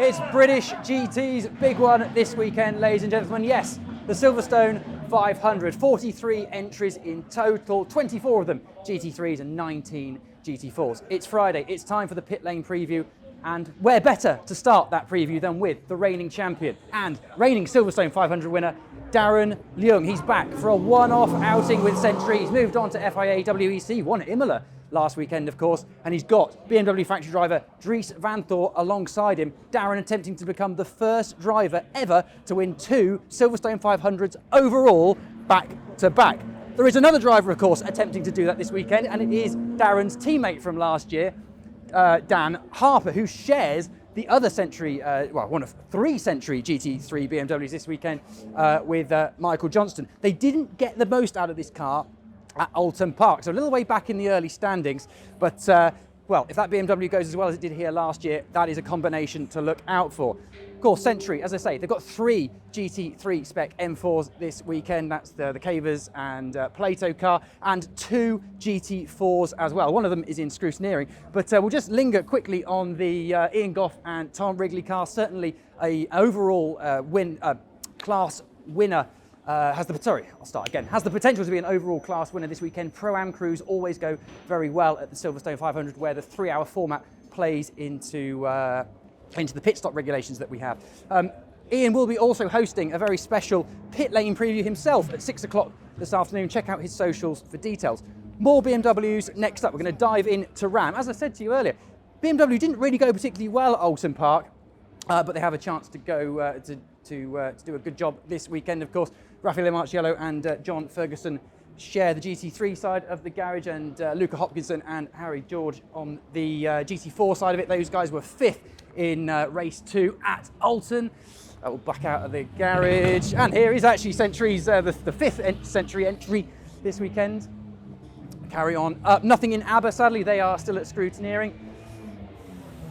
It's British GT's big one this weekend, ladies and gentlemen. Yes, the Silverstone 500. 43 entries in total, 24 of them GT3s and 19 GT4s. It's Friday, it's time for the pit lane preview, and where better to start that preview than with the reigning champion and reigning Silverstone 500 winner, Darren Leung. He's back for a one-off outing with Century. He's moved on to FIA WEC, won at Imola last weekend, of course, and he's got BMW factory driver Dries van Thor alongside him. Darren attempting to become the first driver ever to win 2 Silverstone 500s overall back to back. There is another driver, of course, attempting to do that this weekend, and it is Darren's teammate from last year, Dan Harper, who shares the other Century, one of 3 Century GT3 BMWs this weekend with Michael Johnston. They didn't get the most out of this car at Oulton Park, so a little way back in the early standings, but well, if that BMW goes as well as it did here last year, that is a combination to look out for. Of course, Century, as I say, they've got 3 GT3 spec M4s this weekend. That's the Cavers and Plato car, and 2 GT4s as well. One of them is in scrutineering, but we'll just linger quickly on the Ian Goff and Tom Wrigley car. Certainly a overall class winner. Has the potential to be an overall class winner this weekend. Pro-Am crews always go very well at the Silverstone 500, where the 3-hour format plays into the pit stop regulations that we have. Ian will be also hosting a very special pit lane preview himself at 6 o'clock this afternoon. Check out his socials for details. More BMWs next up. We're going to dive into Ram. As I said to you earlier, BMW didn't really go particularly well at Oulton Park, but they have a chance to go to do a good job this weekend, of course. Raffaele Marciello and John Ferguson share the GT3 side of the garage, and Luca Hopkinson and Harry George on the GT4 side of it. Those guys were 5th in race 2 at Oulton. We'll back out of the garage, and here is actually Century's the 5th Century entry this weekend. Carry on up. Nothing in ABBA, sadly. They are still at scrutineering.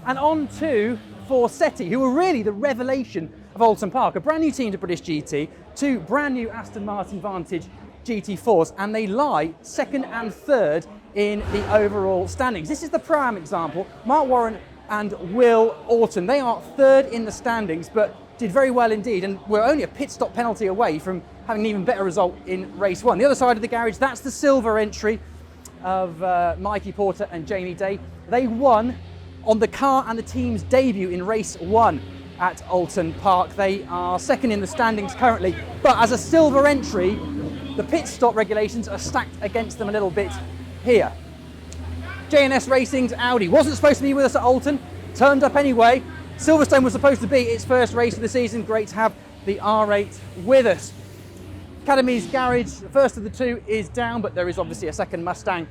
And on to Forsetti, who were really the revelation of Oulton Park, a brand new team to British GT, 2 brand new Aston Martin Vantage GT4s, and they lie 2nd and 3rd in the overall standings. This is the Pro-Am example. Mark Warren and Will Orton, they are 3rd in the standings, but did very well indeed, and were only a pit stop penalty away from having an even better result in race 1. The other side of the garage, that's the silver entry of Mikey Porter and Jamie Day. They won on the car and the team's debut in race 1 at Oulton Park. They are 2nd in the standings currently, but as a silver entry, the pit stop regulations are stacked against them a little bit here. J&S Racing's Audi wasn't supposed to be with us at Oulton, turned up anyway. Silverstone was supposed to be its first race of the season. Great to have the R8 with us. Academy's garage, the first of the 2 is down, but there is obviously a second Mustang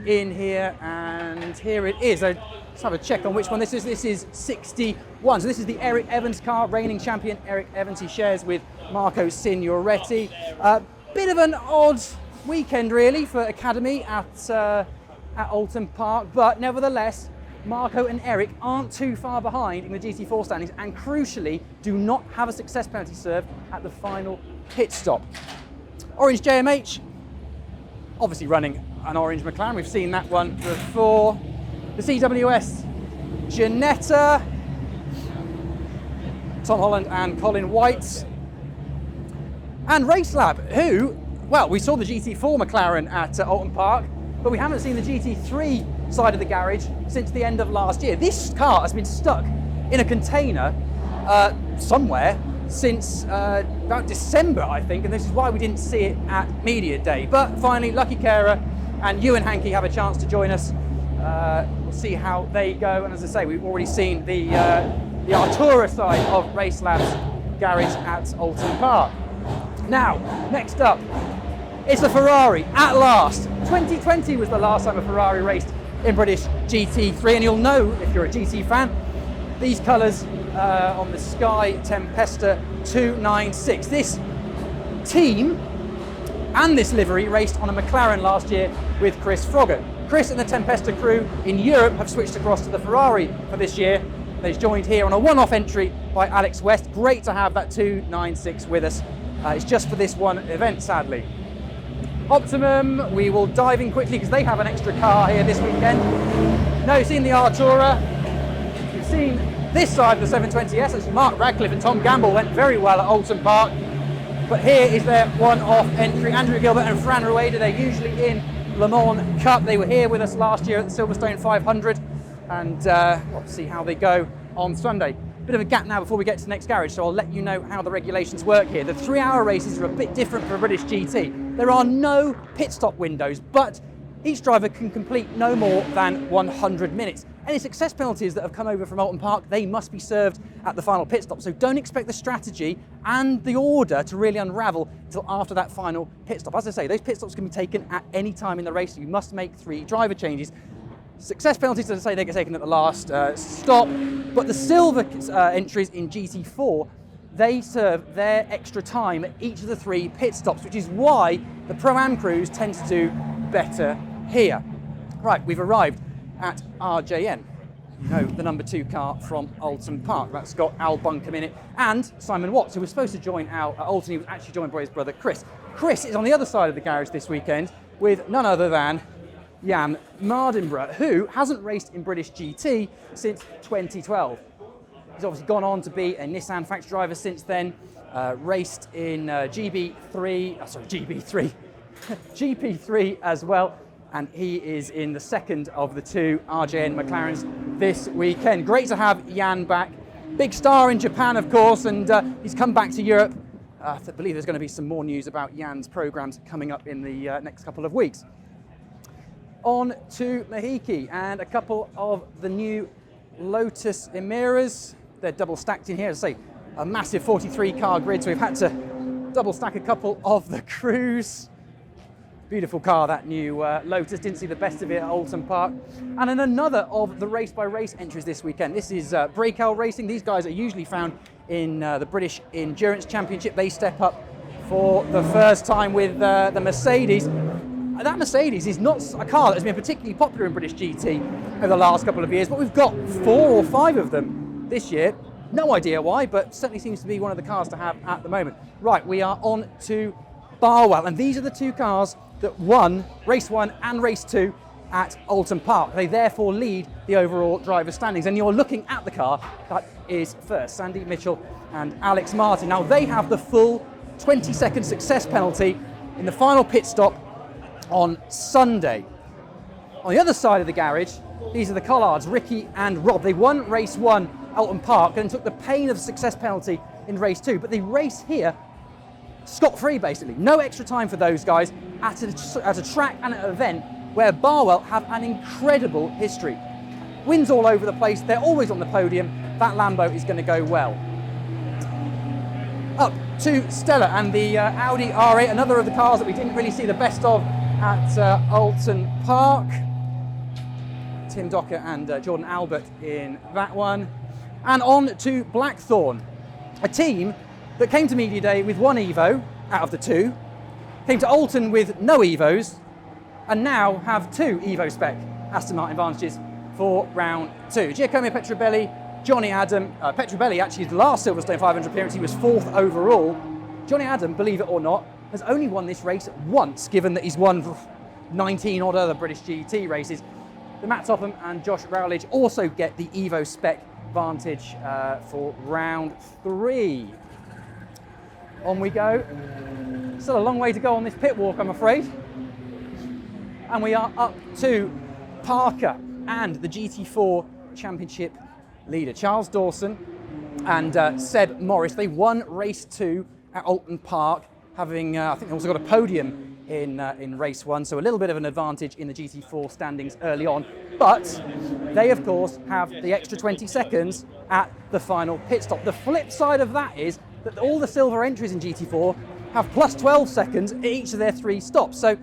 in here, and here it is. Let's have a check on which one this is. This is 61. So this is the Eric Evans car, reigning champion Eric Evans. He shares with Marco Signoretti. Bit of an odd weekend really for Academy at Oulton Park, but nevertheless, Marco and Eric aren't too far behind in the GT4 standings, and crucially do not have a success penalty served at the final pit stop. Orange JMH, obviously running an orange McLaren. We've seen that one before. The CWS Ginetta, Tom Holland and Colin White. And Racelab, who, well, we saw the GT4 McLaren at Oulton Park, but we haven't seen the GT3 side of the garage since the end of last year. This car has been stuck in a container somewhere since about December, I think, and this is why we didn't see it at Media Day. But finally, Lucky Carer and Ewan Hankey have a chance to join us. We'll see how they go, and as I say, we've already seen the Artura side of Racelab's garage at Oulton Park. Now, next up, it's the Ferrari, at last. 2020 was the last time a Ferrari raced in British GT3, and you'll know, if you're a GT fan, these colours on the Sky Tempesta 296. This team and this livery raced on a McLaren last year with Chris Froggatt. Chris and the Tempesta crew in Europe have switched across to the Ferrari for this year. They've joined here on a one-off entry by Alex West. Great to have that 296 with us. It's just for this one event, sadly. Optimum, we will dive in quickly because they have an extra car here this weekend. No, you've seen the Artura, you've seen this side of the 720S, actually Mark Radcliffe and Tom Gamble went very well at Oulton Park. But here is their one-off entry. Andrew Gilbert and Fran Rueda, they're usually in Le Mans Cup. They were here with us last year at the Silverstone 500. And we'll see how they go on Sunday. Bit of a gap now before we get to the next garage, so I'll let you know how the regulations work here. The 3-hour races are a bit different for a British GT. There are no pit stop windows, but each driver can complete no more than 100 minutes. Any success penalties that have come over from Oulton Park, they must be served at the final pit stop. So don't expect the strategy and the order to really unravel until after that final pit stop. As I say, those pit stops can be taken at any time in the race. You must make 3 driver changes. Success penalties, as I say, they get taken at the last stop, but the silver entries in GT4, they serve their extra time at each of the 3 pit stops, which is why the Pro-Am crews tend to do better here. Right, we've arrived at RJN. You know, the number 2 car from Oulton Park. That's got Al Buncombe in it, and Simon Watts, who was supposed to join Al at Oulton. He was actually joined by his brother Chris. Chris is on the other side of the garage this weekend with none other than Jan Mardenborough, who hasn't raced in British GT since 2012. He's obviously gone on to be a Nissan factory driver since then, raced in GP3 as well, and he is in the second of the 2 RJN McLarens this weekend. Great to have Jan back. Big star in Japan, of course, and he's come back to Europe. I believe there's going to be some more news about Jan's programs coming up in the next couple of weeks. On to Mahiki and a couple of the new Lotus Emiras. They're double stacked in here. As I say, a massive 43 car grid, so we've had to double stack a couple of the crews. Beautiful car, that new Lotus. Didn't see the best of it at Oulton Park. And then another of the race-by-race entries this weekend. This is Breakout Racing. These guys are usually found in the British Endurance Championship. They step up for the first time with the Mercedes. That Mercedes is not a car that has been particularly popular in British GT over the last couple of years, but we've got 4 or 5 of them this year. No idea why, but certainly seems to be one of the cars to have at the moment. Right, we are on to Barwell, and these are the 2 cars that won race 1 and race 2 at Oulton Park. They therefore lead the overall driver standings, and you're looking at the car that is first, Sandy Mitchell and Alex Martin. Now they have the full 20-second success penalty in the final pit stop on Sunday. On the other side of the garage, these are the Collards, Ricky and Rob. They won race 1 at Oulton Park and took the pain of success penalty in race 2, but they race here scot-free basically. No extra time for those guys at a track and an event where Barwell have an incredible history. Wins all over the place, they're always on the podium. That Lambo is going to go well. Up to Stella and the Audi R8, another of the cars that we didn't really see the best of at Oulton Park. Tim Docker and Jordan Albert in that one. And on to Blackthorn, a team that came to Media Day with 1 Evo out of the 2, came to Oulton with no Evos, and now have 2 Evo spec Aston Martin advantages for round 2. Giacomo Petrobelli, Johnny Adam. Petrobelli, actually his last Silverstone 500 appearance, he was 4th overall. Johnny Adam, believe it or not, has only won this race once, given that he's won 19 odd other British GT races. The Matt Topham and Josh Rowledge also get the Evo spec advantage for round 3. On we go. Still a long way to go on this pit walk, I'm afraid. And we are up to Parker and the GT4 Championship leader, Charles Dawson and Seb Morris. They won race 2 at Oulton Park, having, I think they also got a podium in race 1, so a little bit of an advantage in the GT4 standings early on. But they, of course, have the extra 20 seconds at the final pit stop. The flip side of that is that all the silver entries in GT4 have plus 12 seconds at each of their 3 stops. So,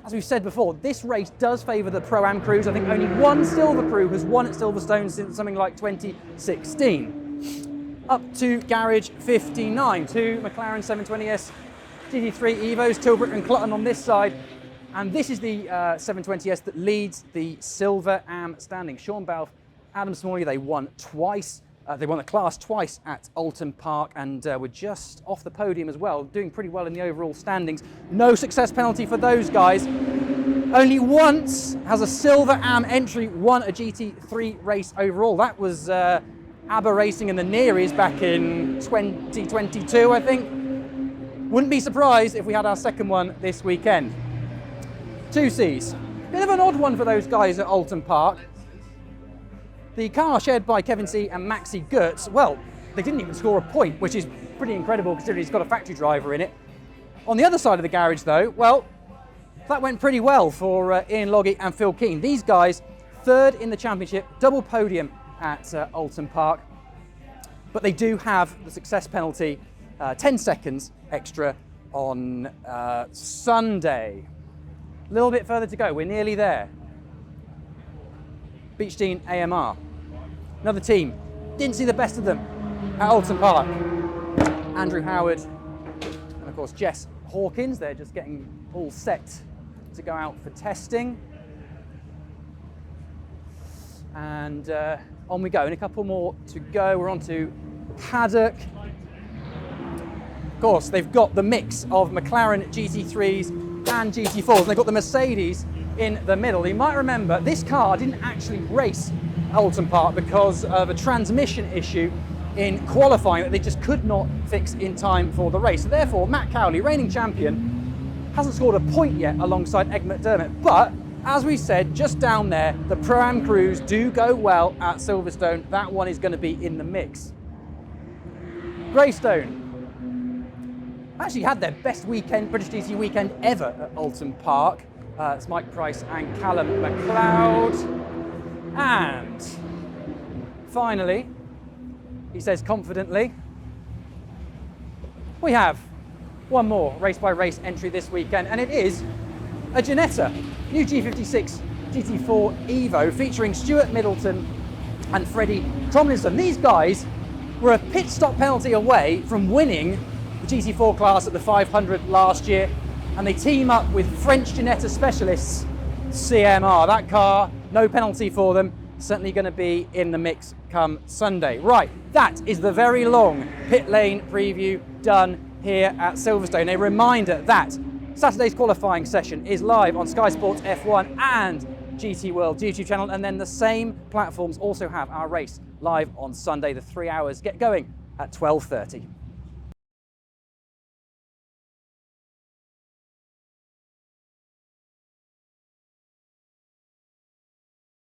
as we've said before, this race does favour the Pro-Am crews. I think only 1 silver crew has won at Silverstone since something like 2016. Up to Garage 59, 2 McLaren 720S GT3 Evos, Tilbrook and Clutton on this side. And this is the 720S that leads the Silver Am standing. Sean Balfe, Adam Smalley, they won twice. They won the class twice at Oulton Park and were just off the podium as well, doing pretty well in the overall standings. No success penalty for those guys. Only once has a Silver Am entry won a GT3 race overall. That was ABBA racing in the Nearies back in 2022, I think. Wouldn't be surprised if we had our second one this weekend. 2Cs. Bit of an odd one for those guys at Oulton Park. The car shared by Kevin C and Maxi Goetz, well, they didn't even score a point, which is pretty incredible considering he's got a factory driver in it. On the other side of the garage though, well, that went pretty well for Ian Logie and Phil Keane. These guys, third in the championship, double podium at Oulton Park, but they do have the success penalty, 10 seconds extra on Sunday. A little bit further to go, we're nearly there. Beechdean AMR, another team, didn't see the best of them at Oulton Park. Andrew Howard and of course Jess Hawkins, they're just getting all set to go out for testing. And on we go, and a couple more to go. We're on to Paddock. Of course, they've got the mix of McLaren GT3s and GT4s, and they've got the Mercedes in the middle. You might remember this car didn't actually race at Oulton Park because of a transmission issue in qualifying that they just could not fix in time for the race. So therefore, Matt Cowley, reigning champion, hasn't scored a point yet alongside Ed McDermott. But as we said, just down there, the Pro-Am crews do go well at Silverstone. That one is going to be in the mix. Greystone actually had their best weekend, British GT weekend ever at Oulton Park. It's Mike Price and Callum McLeod. And finally, he says confidently, we have one more race by race entry this weekend, and it is a Ginetta, new G56 GT4 Evo featuring Stuart Middleton and Freddie Tomlinson. These guys were a pit stop penalty away from winning the GT4 class at the 500 last year, and they team up with French Ginetta specialists CMR. That car, no penalty for them, certainly going to be in the mix come Sunday. Right, that is the very long pit lane preview done here at Silverstone. A reminder that Saturday's qualifying session is live on Sky Sports F1 and GT World YouTube channel, and then the same platforms also have our race live on Sunday. The 3 hours get going at 12:30.